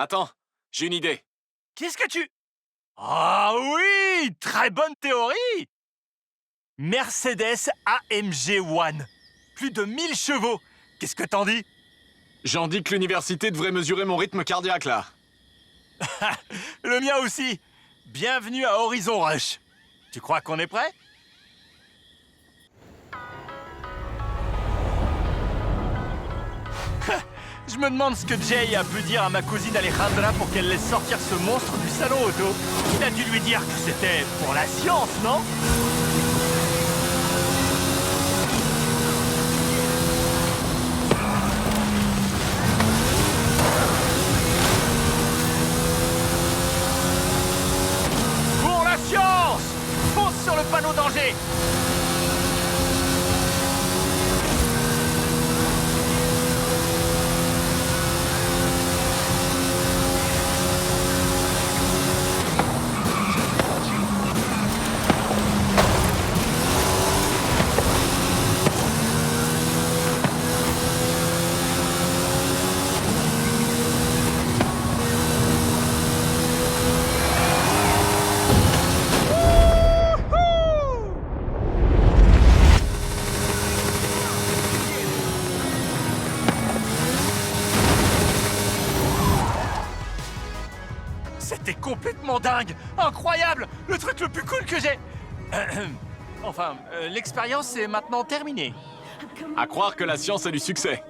Attends, j'ai une idée. Qu'est-ce que tu... Ah oui, très bonne théorie. Mercedes AMG One. Plus de 1000 chevaux. Qu'est-ce que t'en dis? J'en dis que l'université devrait mesurer mon rythme cardiaque, là. Le mien aussi. Bienvenue à Horizon Rush. Tu crois qu'on est prêt? Je me demande ce que Jay a pu dire à ma cousine Alejandra pour qu'elle laisse sortir ce monstre du salon auto. Il a dû lui dire que c'était pour la science, non? Pour la science! Fonce sur le panneau danger! C'était complètement dingue! Incroyable! Le truc le plus cool que j'ai... Enfin, l'expérience est maintenant terminée. À croire que la science a du succès.